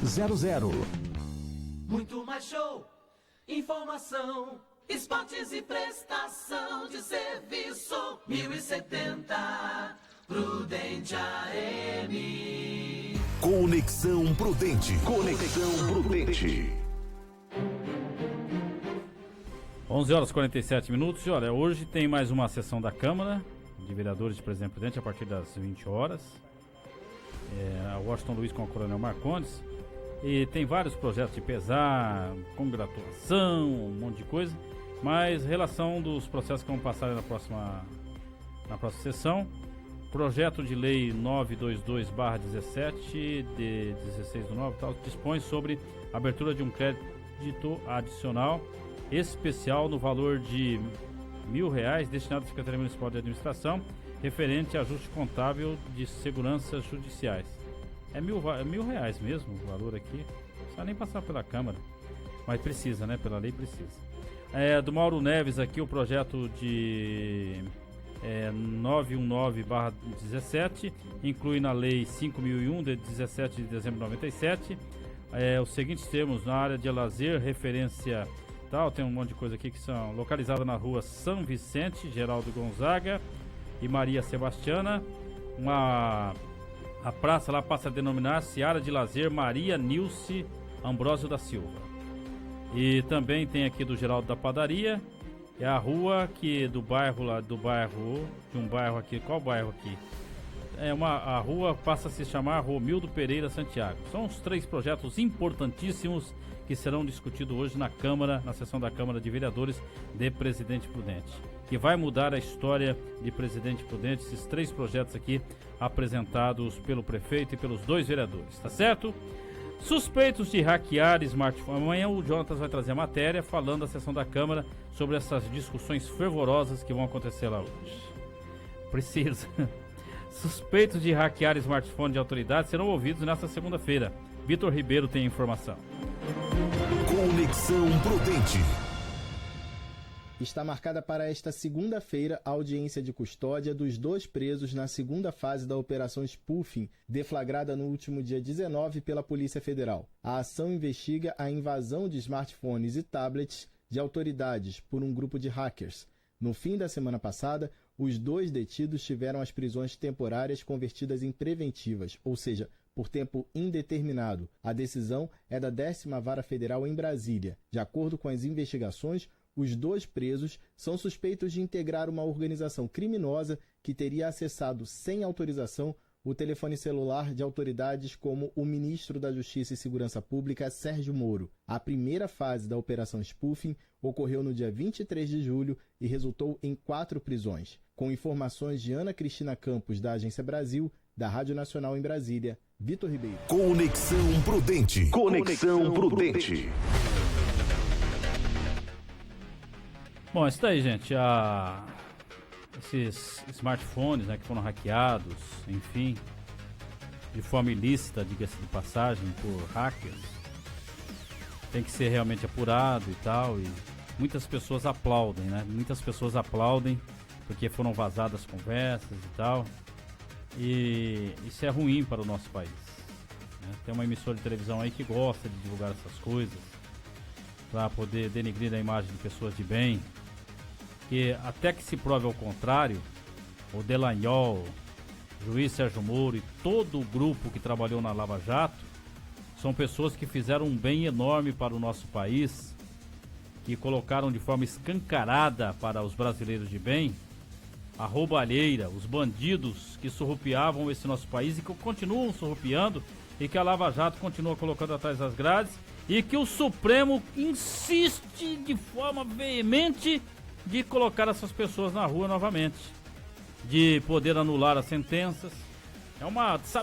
Muito mais show, informação, esportes e prestação de serviço. 1070, Prudente AM. Conexão Prudente. Conexão Prudente. 11 horas e 47 minutos. E olha, hoje tem mais uma sessão da Câmara de Vereadores de Presidente Prudente a partir das 20 horas. A Washington Luiz com o Coronel Marcondes. E tem vários projetos de pesar, congratulação, um monte de coisa. Mas relação dos processos que vão passar na próxima sessão. Projeto de lei 922/17 de 16/9 tal, dispõe sobre abertura de um crédito adicional especial no valor de R$1.000 destinado à Secretaria Municipal de Administração referente a ajuste contábil de seguranças judiciais. É R$1.000 mesmo o valor aqui, não precisa nem passar pela Câmara, mas precisa, né? Pela lei precisa. Do Mauro Neves aqui o projeto de 919/17, inclui na lei 5.001 de 17 de dezembro de 97, os seguintes termos na área de lazer, referência tal, tem um monte de coisa aqui que são localizadas na rua São Vicente, Geraldo Gonzaga e Maria Sebastiana. A praça lá passa a denominar-se Área de Lazer Maria Nilce Ambrósio da Silva. E também tem aqui do Geraldo da Padaria, é a rua que de um bairro aqui, qual bairro aqui? A rua passa a se chamar Romildo Pereira Santiago. São os 3 projetos importantíssimos que serão discutidos hoje na Câmara, na sessão da Câmara de Vereadores de Presidente Prudente, que vai mudar a história de Presidente Prudente, esses 3 projetos aqui apresentados pelo prefeito e pelos 2 vereadores, tá certo? Suspeitos de hackear smartphone. Amanhã o Jonatas vai trazer a matéria falando da sessão da Câmara sobre essas discussões fervorosas que vão acontecer lá hoje. Precisa. Suspeitos de hackear smartphone de autoridades serão ouvidos nesta segunda-feira. Vitor Ribeiro tem a informação. Conexão Prudente. Está marcada para esta segunda-feira a audiência de custódia dos 2 presos na segunda fase da Operação Spoofing, deflagrada no último dia 19 pela Polícia Federal. A ação investiga a invasão de smartphones e tablets de autoridades por um grupo de hackers. No fim da semana passada, os 2 detidos tiveram as prisões temporárias convertidas em preventivas, ou seja, por tempo indeterminado. A decisão é da 10ª Vara Federal em Brasília. De acordo com as investigações, os 2 presos são suspeitos de integrar uma organização criminosa que teria acessado sem autorização o telefone celular de autoridades como o ministro da Justiça e Segurança Pública, Sérgio Moro. A primeira fase da Operação Spoofing ocorreu no dia 23 de julho e resultou em 4 prisões. Com informações de Ana Cristina Campos, da Agência Brasil, da Rádio Nacional em Brasília, Vitor Ribeiro. Conexão Prudente. Conexão Prudente. Bom, isso daí, gente. Esses smartphones, né, que foram hackeados, enfim, de forma ilícita, diga-se de passagem, por hackers, tem que ser realmente apurado e tal. E muitas pessoas aplaudem, né? Muitas pessoas aplaudem porque foram vazadas conversas e tal. E isso é ruim para o nosso país, né? Tem uma emissora de televisão aí que gosta de divulgar essas coisas para poder denegrir a imagem de pessoas de bem. Que até que se prove ao contrário, o Delanhol, o juiz Sérgio Moro e todo o grupo que trabalhou na Lava Jato são pessoas que fizeram um bem enorme para o nosso país, que colocaram de forma escancarada para os brasileiros de bem a roubalheira, os bandidos que surrupiavam esse nosso país e que continuam surrupiando, e que a Lava Jato continua colocando atrás das grades, e que o Supremo insiste de forma veemente de colocar essas pessoas na rua novamente, de poder anular as sentenças. É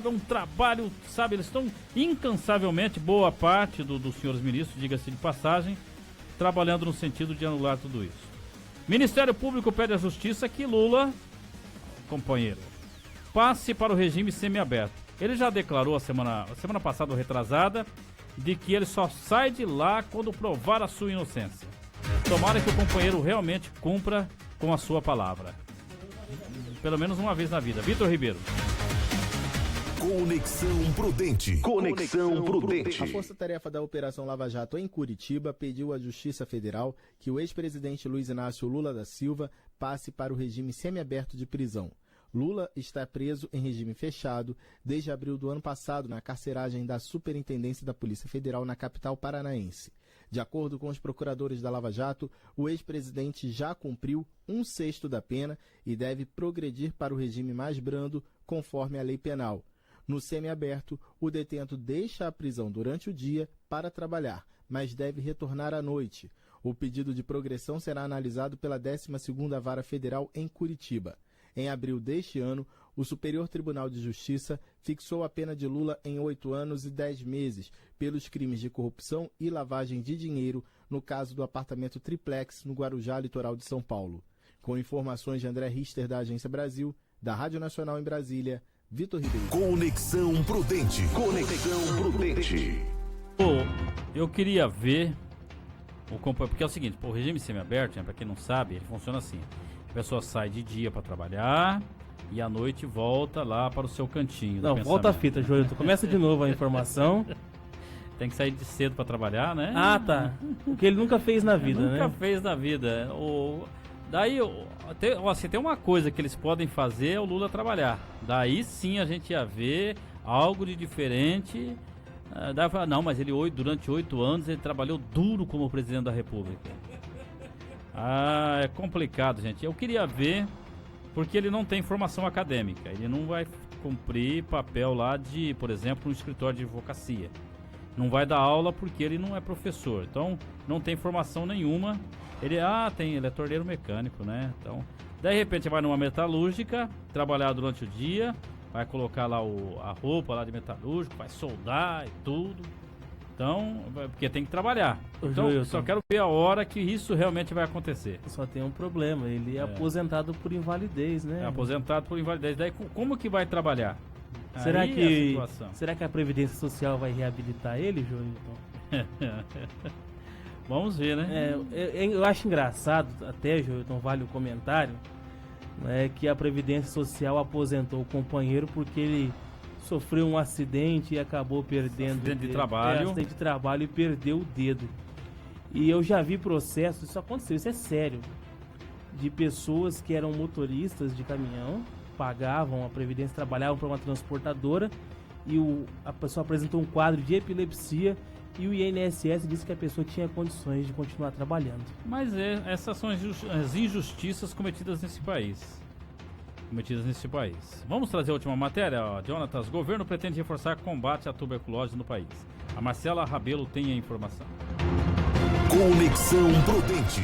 um trabalho, eles estão incansavelmente, boa parte dos senhores ministros, diga-se de passagem, trabalhando no sentido de anular tudo isso. Ministério Público pede à Justiça que Lula, companheiro, passe para o regime semiaberto. Ele já declarou a semana passada ou retrasada de que ele só sai de lá quando provar a sua inocência. Tomara que o companheiro realmente cumpra com a sua palavra. Pelo menos uma vez na vida. Vitor Ribeiro. Conexão Prudente. Conexão Prudente. A Força-Tarefa da Operação Lava Jato em Curitiba pediu à Justiça Federal que o ex-presidente Luiz Inácio Lula da Silva passe para o regime semiaberto de prisão. Lula está preso em regime fechado desde abril do ano passado na carceragem da Superintendência da Polícia Federal na capital paranaense. De acordo com os procuradores da Lava Jato, o ex-presidente já cumpriu 1/6 da pena e deve progredir para o regime mais brando, conforme a lei penal. No semiaberto, o detento deixa a prisão durante o dia para trabalhar, mas deve retornar à noite. O pedido de progressão será analisado pela 12ª Vara Federal em Curitiba. Em abril deste ano, o Superior Tribunal de Justiça fixou a pena de Lula em 8 anos e 10 meses pelos crimes de corrupção e lavagem de dinheiro no caso do apartamento Triplex no Guarujá, litoral de São Paulo. Com informações de André Richter, da Agência Brasil, da Rádio Nacional em Brasília, Vitor Ribeiro. Conexão Prudente. Conexão Prudente. Eu queria ver porque é o seguinte, o regime semiaberto, né, para quem não sabe, ele funciona assim. A pessoa sai de dia para trabalhar e à noite volta lá para o seu cantinho. Não, volta a fita, Joelito. Começa de novo a informação. Tem que sair de cedo para trabalhar, né? Ah, tá. O que ele nunca fez na vida, né? Nunca fez na vida. Daí, se tem uma coisa que eles podem fazer é o Lula trabalhar. Daí sim a gente ia ver algo de diferente. Daí falar, não, mas ele durante 8 anos ele trabalhou duro como presidente da República. É complicado, gente. Eu queria ver, porque ele não tem formação acadêmica. Ele não vai cumprir papel lá de, por exemplo, um escritório de advocacia. Não vai dar aula porque ele não é professor. Então, não tem formação nenhuma. Ele é torneiro mecânico, né? Então, de repente vai numa metalúrgica, trabalhar durante o dia, vai colocar lá a roupa lá de metalúrgico, vai soldar e tudo. Então, porque tem que trabalhar. Então, só quero ver a hora que isso realmente vai acontecer. Só tem um problema, ele é aposentado por invalidez, né? É aposentado por invalidez. Daí, como que vai trabalhar? Será que a Previdência Social vai reabilitar ele, Joilton? Vamos ver, né? Eu acho engraçado, até, Joilton, vale o comentário, né, que a Previdência Social aposentou o companheiro porque ele sofreu um acidente e acabou perdendo... Acidente de trabalho. Acidente de trabalho e perdeu o dedo. E eu já vi processos, isso aconteceu, isso é sério, de pessoas que eram motoristas de caminhão, pagavam a Previdência, trabalhavam para uma transportadora e a pessoa apresentou um quadro de epilepsia e o INSS disse que a pessoa tinha condições de continuar trabalhando. Mas essas são as injustiças cometidas nesse país. Vamos trazer a última matéria, Jonatas. Governo pretende reforçar combate à tuberculose no país. A Marcela Rabelo tem a informação. Conexão Prudente.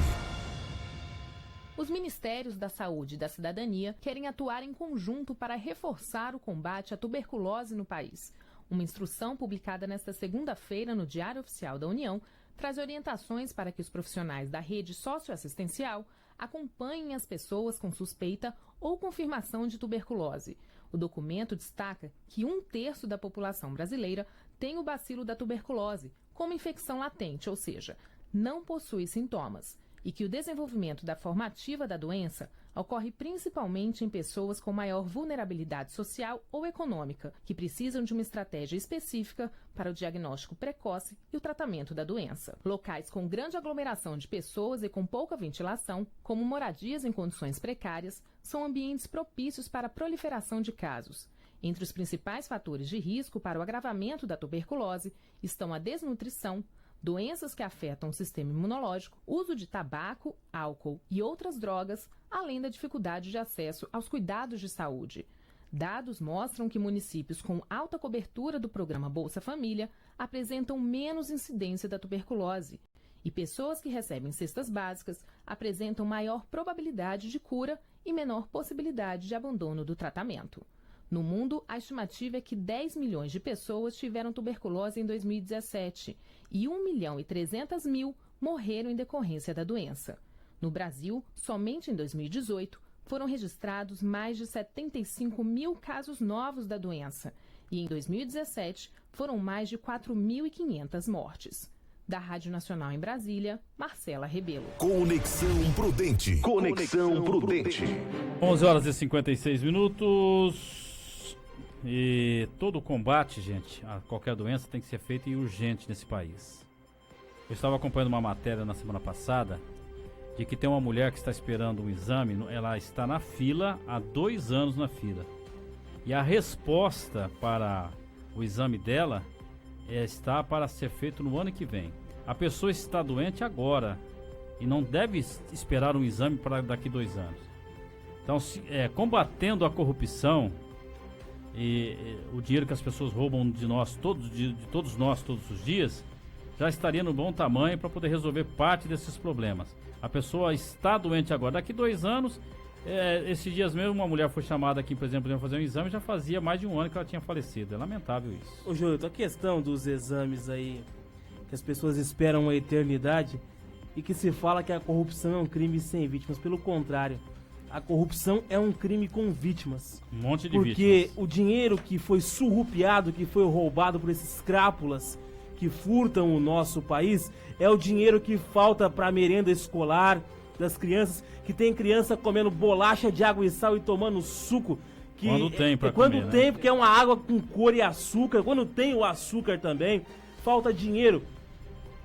Os Ministérios da Saúde e da Cidadania querem atuar em conjunto para reforçar o combate à tuberculose no país. Uma instrução publicada nesta segunda-feira no Diário Oficial da União traz orientações para que os profissionais da rede socioassistencial acompanhem as pessoas com suspeita ou confirmação de tuberculose. O documento destaca que 1/3 da população brasileira tem o bacilo da tuberculose como infecção latente, ou seja, não possui sintomas, e que o desenvolvimento da forma ativa da doença ocorre principalmente em pessoas com maior vulnerabilidade social ou econômica, que precisam de uma estratégia específica para o diagnóstico precoce e o tratamento da doença. Locais com grande aglomeração de pessoas e com pouca ventilação, como moradias em condições precárias, são ambientes propícios para a proliferação de casos. Entre os principais fatores de risco para o agravamento da tuberculose estão a desnutrição, doenças que afetam o sistema imunológico, uso de tabaco, álcool e outras drogas, além da dificuldade de acesso aos cuidados de saúde. Dados mostram que municípios com alta cobertura do programa Bolsa Família apresentam menos incidência da tuberculose, e pessoas que recebem cestas básicas apresentam maior probabilidade de cura e menor possibilidade de abandono do tratamento. No mundo, a estimativa é que 10 milhões de pessoas tiveram tuberculose em 2017 e 1.300.000 morreram em decorrência da doença. No Brasil, somente em 2018, foram registrados mais de 75 mil casos novos da doença e em 2017 foram mais de 4.500 mortes. Da Rádio Nacional em Brasília, Marcela Rebelo. Conexão Prudente. Conexão Prudente. 11h56. E todo o combate, gente, a qualquer doença tem que ser feito e urgente nesse país. Eu estava acompanhando uma matéria na semana passada de que tem uma mulher que está esperando um exame, ela está na fila há 2 anos na fila. E a resposta para o exame dela está para ser feito no ano que vem. A pessoa está doente agora e não deve esperar um exame para daqui 2 anos. Então, combatendo a corrupção e o dinheiro que as pessoas roubam de nós, de todos nós, todos os dias, já estaria no bom tamanho para poder resolver parte desses problemas. A pessoa está doente agora, daqui 2 anos, esses dias mesmo uma mulher foi chamada aqui, por exemplo, para fazer um exame, já fazia mais de 1 ano que ela tinha falecido. É lamentável isso. Ô Júlio, a questão dos exames aí, que as pessoas esperam uma eternidade e que se fala que a corrupção é um crime sem vítimas, pelo contrário. A corrupção é um crime com vítimas. Um monte de vítimas. Porque o dinheiro que foi surrupiado, que foi roubado por esses crápulas que furtam o nosso país, é o dinheiro que falta para a merenda escolar das crianças, que tem criança comendo bolacha de água e sal e tomando suco. Que quando tem para comer, Quando tem, né? Porque é uma água com cor e açúcar. Quando tem o açúcar também, falta dinheiro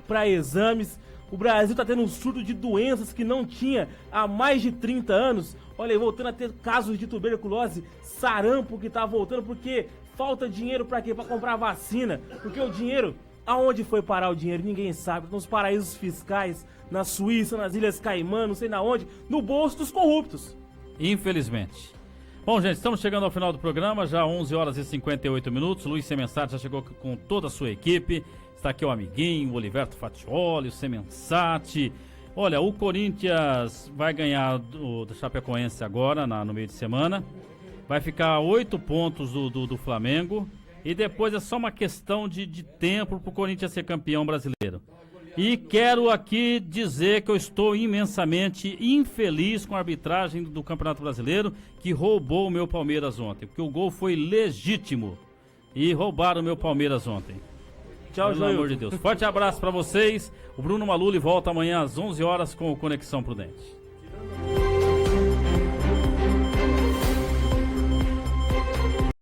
para exames. O Brasil está tendo um surto de doenças que não tinha há mais de 30 anos. Olha, voltando a ter casos de tuberculose, sarampo que está voltando, porque falta dinheiro para quê? Para comprar vacina. Porque o dinheiro, aonde foi parar o dinheiro? Ninguém sabe. Nos paraísos fiscais, na Suíça, nas Ilhas Caimã, não sei na onde, no bolso dos corruptos. Infelizmente. Bom, gente, estamos chegando ao final do programa, já 11h58. Luiz Semensati já chegou com toda a sua equipe. Está aqui o amiguinho, o Oliverto Fatioli, o Semensati. Olha, o Corinthians vai ganhar do Chapecoense agora, no meio de semana. Vai ficar a 8 pontos do Flamengo. E depois é só uma questão de tempo para o Corinthians ser campeão brasileiro. E quero aqui dizer que eu estou imensamente infeliz com a arbitragem do Campeonato Brasileiro, que roubou o meu Palmeiras ontem. Porque o gol foi legítimo. E roubaram o meu Palmeiras ontem. Tchau, Pelo amor de Deus. Forte abraço pra vocês. O Bruno Maluli volta amanhã às 11 horas com o Conexão Prudente.